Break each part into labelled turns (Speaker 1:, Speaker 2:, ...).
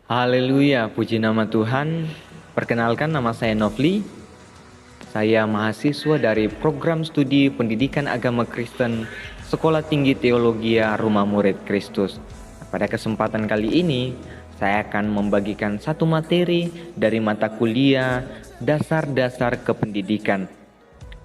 Speaker 1: Haleluya, puji nama Tuhan. Perkenalkan, nama saya Novli. Saya mahasiswa dari program studi Pendidikan Agama Kristen Sekolah Tinggi Teologia Rumah Murid Kristus. Pada kesempatan kali ini, saya akan membagikan satu materi dari mata kuliah Dasar-Dasar Kependidikan.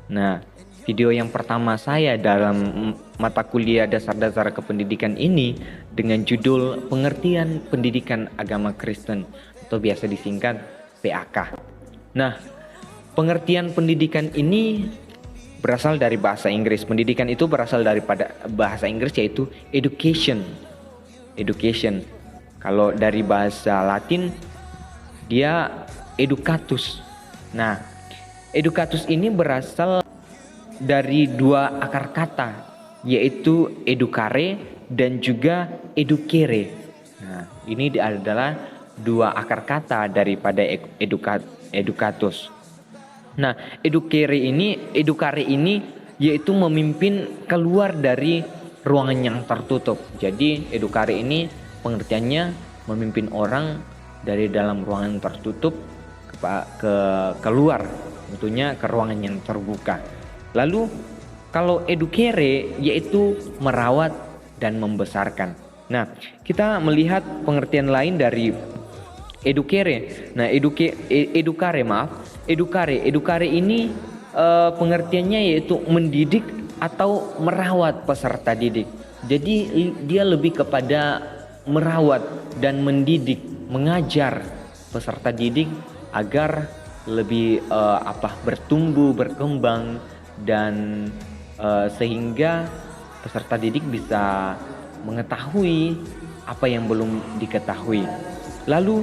Speaker 1: Nah, video yang pertama saya dalam mata kuliah Dasar-Dasar Kependidikan ini dengan judul Pengertian Pendidikan Agama Kristen atau biasa disingkat PAK. Nah, pengertian pendidikan ini berasal dari bahasa Inggris. Pendidikan itu berasal daripada bahasa Inggris yaitu education. Education. Kalau dari bahasa Latin dia educatus. Nah, educatus ini berasal dari dua akar kata, yaitu educare dan juga educere. Nah, ini adalah dua akar kata daripada educatus. Nah, educare ini yaitu memimpin keluar dari ruangan yang tertutup. Jadi, educare ini pengertiannya memimpin orang dari dalam ruangan tertutup keluar, tentunya ke ruangan yang terbuka. Lalu kalau educare yaitu merawat dan membesarkan. Nah, kita melihat pengertian lain dari educare. Nah, educare ini pengertiannya yaitu mendidik atau merawat peserta didik. Jadi dia lebih kepada merawat dan mendidik, mengajar peserta didik agar lebih bertumbuh, berkembang, dan sehingga peserta didik bisa mengetahui apa yang belum diketahui. Lalu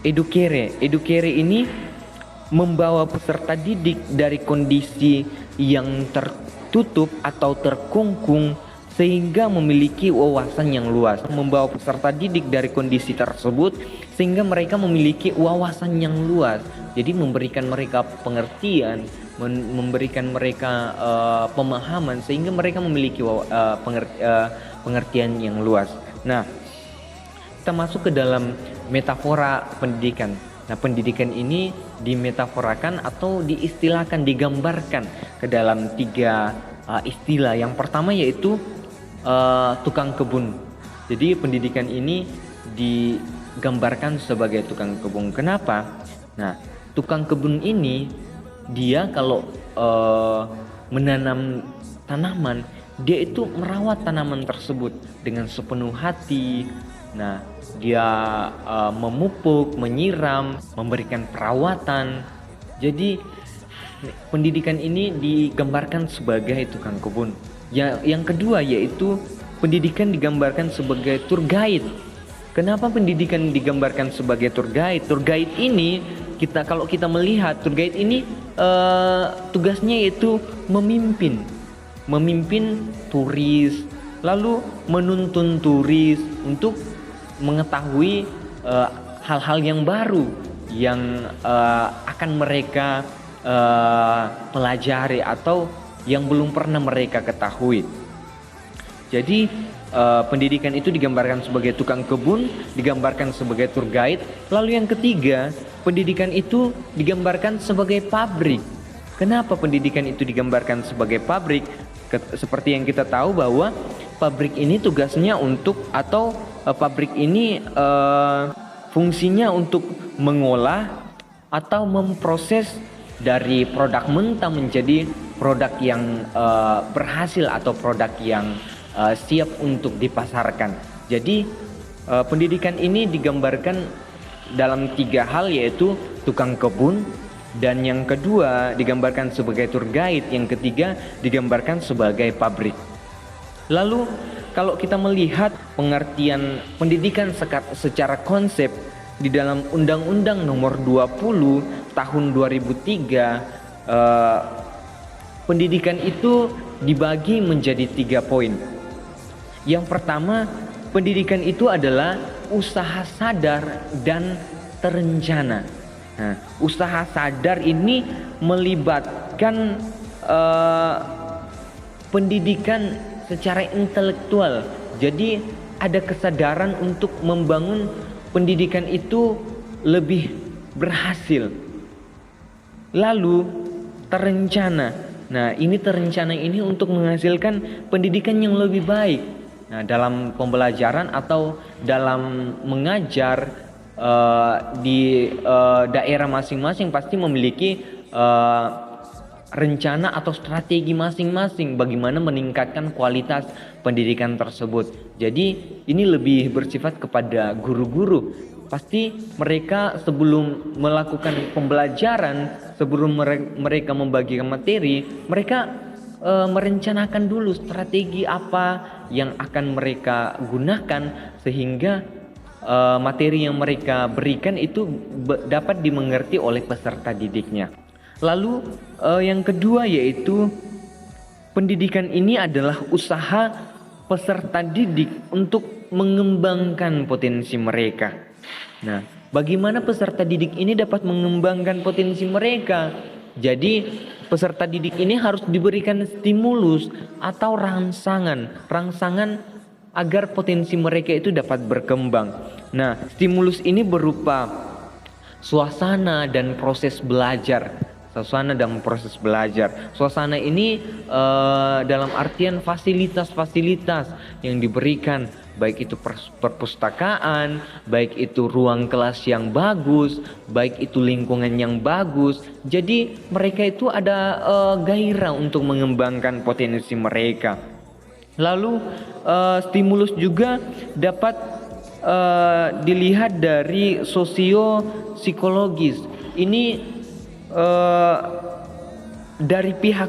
Speaker 1: educare ini membawa peserta didik dari kondisi yang tertutup atau terkungkung sehingga memiliki wawasan yang luas. Membawa peserta didik dari kondisi tersebut sehingga mereka memiliki wawasan yang luas. Jadi memberikan mereka pengertian, memberikan mereka pemahaman sehingga mereka memiliki pengertian yang luas. Nah, kita masuk ke dalam metafora pendidikan. Nah, pendidikan ini dimetaforakan atau diistilahkan, digambarkan ke dalam tiga istilah. Yang pertama yaitu tukang kebun. Jadi pendidikan ini digambarkan sebagai tukang kebun. Kenapa? Nah, tukang kebun ini dia kalau menanam tanaman, dia itu merawat tanaman tersebut dengan sepenuh hati. Nah, dia memupuk, menyiram, memberikan perawatan. Jadi pendidikan ini digambarkan sebagai tukang kebun. Yang kedua yaitu pendidikan digambarkan sebagai tour guide. Kenapa pendidikan digambarkan sebagai tour guide? Tour guide ini kalau kita melihat tour guide ini tugasnya yaitu memimpin turis, lalu menuntun turis untuk mengetahui hal-hal yang baru yang akan mereka pelajari atau yang belum pernah mereka ketahui. Jadi pendidikan itu digambarkan sebagai tukang kebun, digambarkan sebagai tour guide. Lalu yang ketiga, pendidikan itu digambarkan sebagai pabrik. Kenapa pendidikan itu digambarkan sebagai pabrik? Seperti yang kita tahu bahwa pabrik ini tugasnya pabrik ini fungsinya untuk mengolah atau memproses dari produk mentah menjadi produk yang berhasil atau produk yang siap untuk dipasarkan. Jadi pendidikan ini digambarkan dalam tiga hal, yaitu tukang kebun, dan yang kedua digambarkan sebagai tour guide, yang ketiga digambarkan sebagai pabrik. Lalu kalau kita melihat pengertian pendidikan secara konsep di dalam Undang-Undang Nomor 20 Tahun 2003, pendidikan itu dibagi menjadi 3 poin. Yang pertama, pendidikan itu adalah usaha sadar dan terencana. Nah, usaha sadar ini melibatkan pendidikan secara intelektual. Jadi ada kesadaran untuk membangun pendidikan itu lebih berhasil. Lalu terencana. Nah, ini terencana ini untuk menghasilkan pendidikan yang lebih baik. Nah, dalam pembelajaran atau dalam mengajar di daerah masing-masing pasti memiliki rencana atau strategi masing-masing bagaimana meningkatkan kualitas pendidikan tersebut. Jadi ini lebih bersifat kepada guru-guru. Pasti mereka sebelum melakukan pembelajaran, sebelum mereka membagikan materi, mereka merencanakan dulu strategi apa yang akan mereka gunakan sehingga materi yang mereka berikan itu dapat dimengerti oleh peserta didiknya. Lalu yang kedua yaitu pendidikan ini adalah usaha peserta didik untuk mengembangkan potensi mereka. Nah, bagaimana peserta didik ini dapat mengembangkan potensi mereka? Jadi peserta didik ini harus diberikan stimulus atau rangsangan agar potensi mereka itu dapat berkembang. Nah, stimulus ini berupa suasana dan proses belajar. Suasana ini dalam artian fasilitas-fasilitas yang diberikan, baik itu perpustakaan, baik itu ruang kelas yang bagus, baik itu lingkungan yang bagus. Jadi mereka itu ada gairah untuk mengembangkan potensi mereka. Lalu stimulus juga dapat dilihat dari sosio-psikologis. Ini dari pihak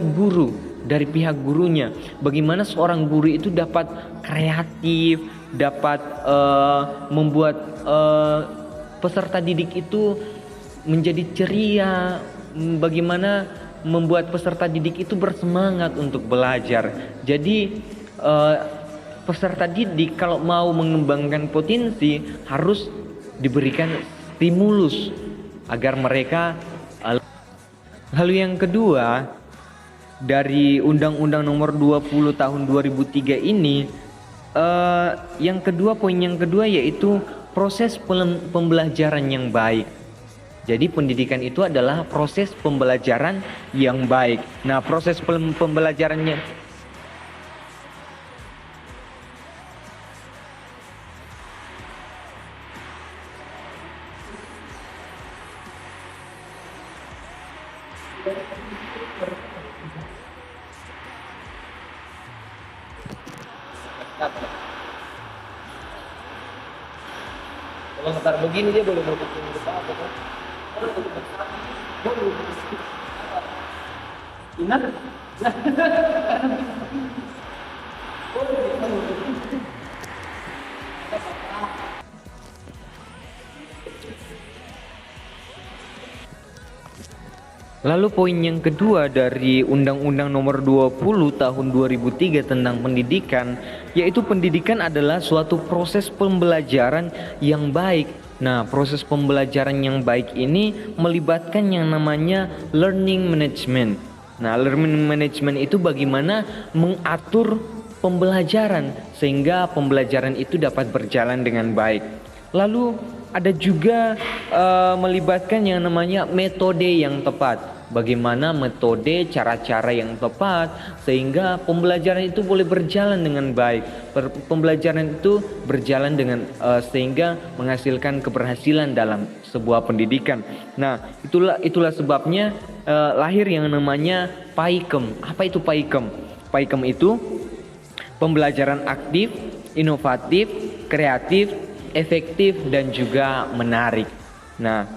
Speaker 1: gurunya, bagaimana seorang guru itu dapat kreatif, dapat membuat peserta didik itu menjadi ceria, bagaimana membuat peserta didik itu bersemangat untuk belajar. Jadi peserta didik kalau mau mengembangkan potensi harus diberikan stimulus agar mereka. Lalu yang kedua, dari Undang-Undang Nomor 20 Tahun 2003 ini, poin yang kedua yaitu proses pembelajaran yang baik. Jadi pendidikan itu adalah proses pembelajaran yang baik. Nah, proses pembelajarannya kalau ntar begini dia boleh berkumpul apa kan? Ingat? Lalu poin yang kedua dari Undang-Undang Nomor 20 Tahun 2003 tentang pendidikan, yaitu pendidikan adalah suatu proses pembelajaran yang baik. Nah, proses pembelajaran yang baik ini melibatkan yang namanya learning management. Nah, learning management itu bagaimana mengatur pembelajaran sehingga pembelajaran itu dapat berjalan dengan baik. Lalu ada juga melibatkan yang namanya metode yang tepat. Bagaimana metode, cara-cara yang tepat sehingga pembelajaran itu boleh berjalan dengan baik. Pembelajaran itu berjalan dengan sehingga menghasilkan keberhasilan dalam sebuah pendidikan. Nah, itulah sebabnya lahir yang namanya PAIKEM. Apa itu PAIKEM? PAIKEM itu pembelajaran aktif, inovatif, kreatif, efektif dan juga menarik. Nah,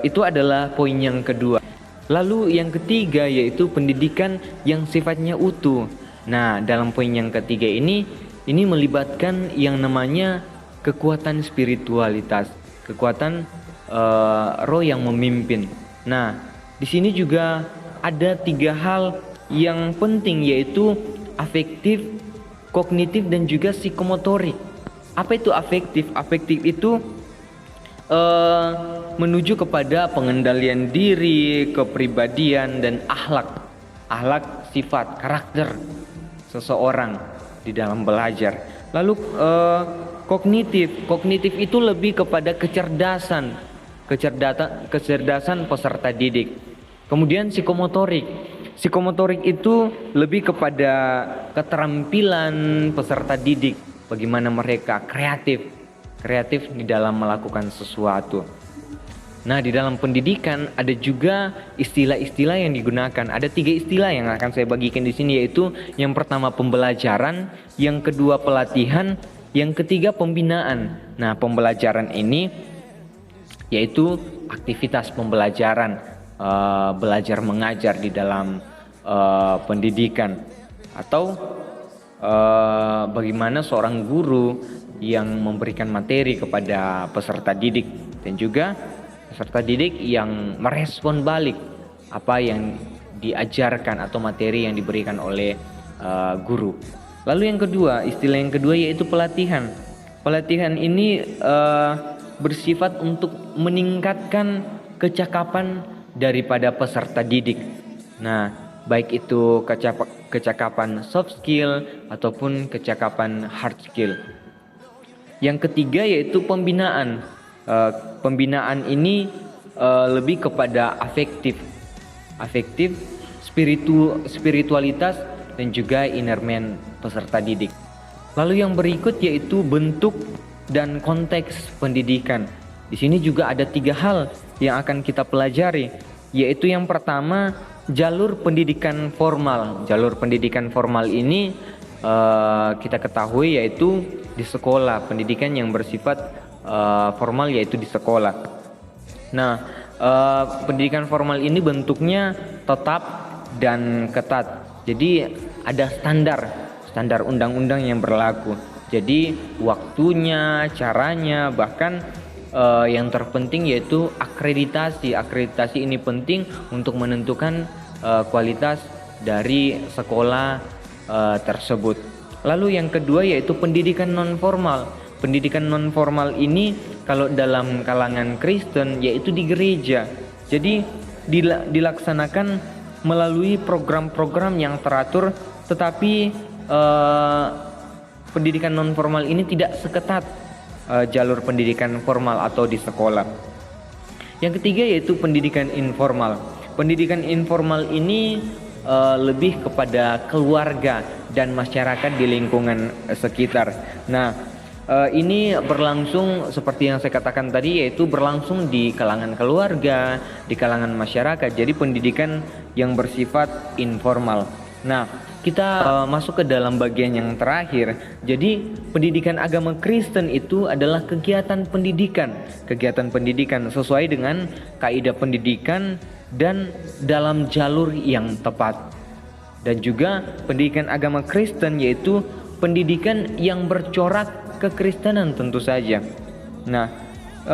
Speaker 1: itu adalah poin yang kedua. Lalu yang ketiga yaitu pendidikan yang sifatnya utuh. Nah, dalam poin yang ketiga ini melibatkan yang namanya kekuatan spiritualitas, kekuatan roh yang memimpin. Nah, di sini juga ada 3 hal yang penting yaitu afektif, kognitif dan juga psikomotorik. Apa itu afektif? Afektif itu menuju kepada pengendalian diri, kepribadian dan akhlak, sifat, karakter seseorang. di dalam belajar. Lalu kognitif itu lebih kepada kecerdasan peserta didik. Kemudian psikomotorik itu lebih kepada keterampilan peserta didik, bagaimana mereka kreatif di dalam melakukan sesuatu. Nah, di dalam pendidikan ada juga istilah-istilah yang digunakan. Ada 3 istilah yang akan saya bagikan di sini, yaitu yang pertama pembelajaran, yang kedua pelatihan, yang ketiga pembinaan. Nah, pembelajaran ini yaitu aktivitas pembelajaran, belajar mengajar di dalam pendidikan, atau bagaimana seorang guru yang memberikan materi kepada peserta didik, dan juga peserta didik yang merespon balik apa yang diajarkan atau materi yang diberikan oleh guru. Lalu yang kedua, istilah yang kedua yaitu pelatihan. Pelatihan ini bersifat untuk meningkatkan kecakapan daripada peserta didik. Nah, baik itu kecakapan soft skill ataupun kecakapan hard skill. Yang ketiga yaitu pembinaan. Pembinaan ini lebih kepada afektif, spiritualitas, dan juga inner man peserta didik. Lalu yang berikut yaitu bentuk dan konteks pendidikan. Di sini juga ada 3 hal yang akan kita pelajari, yaitu yang pertama jalur pendidikan formal. Jalur pendidikan formal ini kita ketahui yaitu di sekolah, pendidikan yang bersifat formal yaitu di sekolah. Nah, pendidikan formal ini bentuknya tetap dan ketat. Jadi ada standar undang-undang yang berlaku. Jadi waktunya, caranya, bahkan yang terpenting yaitu akreditasi. Akreditasi ini penting untuk menentukan kualitas dari sekolah tersebut. Lalu yang kedua yaitu pendidikan non formal. Pendidikan non formal ini kalau dalam kalangan Kristen yaitu di gereja. Jadi dilaksanakan melalui program-program yang teratur, tetapi pendidikan non formal ini tidak seketat jalur pendidikan formal atau di sekolah. Yang ketiga yaitu pendidikan informal. Pendidikan informal ini lebih kepada keluarga dan masyarakat di lingkungan sekitar. Nah, ini berlangsung seperti yang saya katakan tadi, yaitu berlangsung di kalangan keluarga, di kalangan masyarakat. Jadi pendidikan yang bersifat informal. Nah, kita masuk ke dalam bagian yang terakhir. Jadi pendidikan agama Kristen itu adalah kegiatan pendidikan sesuai dengan kaidah pendidikan dan dalam jalur yang tepat. Dan juga pendidikan agama Kristen yaitu pendidikan yang bercorak kekristenan tentu saja. Nah,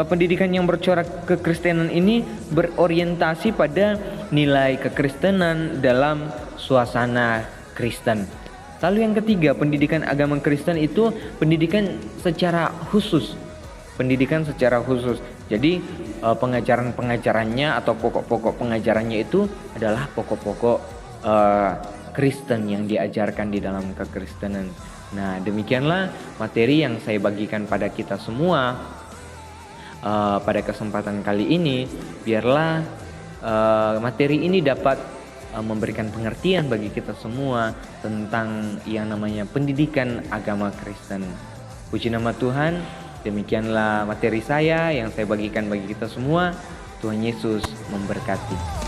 Speaker 1: pendidikan yang bercorak kekristenan ini berorientasi pada nilai kekristenan dalam suasana Kristen. Lalu yang ketiga, pendidikan agama Kristen itu pendidikan secara khusus. Jadi pengajaran-pengajarannya atau pokok-pokok pengajarannya itu adalah pokok-pokok Kristen yang diajarkan di dalam kekristenan. Nah, demikianlah materi yang saya bagikan pada kita semua pada kesempatan kali ini. Biarlah materi ini dapat memberikan pengertian bagi kita semua tentang yang namanya pendidikan agama Kristen. Puji nama Tuhan, demikianlah materi saya yang saya bagikan bagi kita semua. Tuhan Yesus memberkati.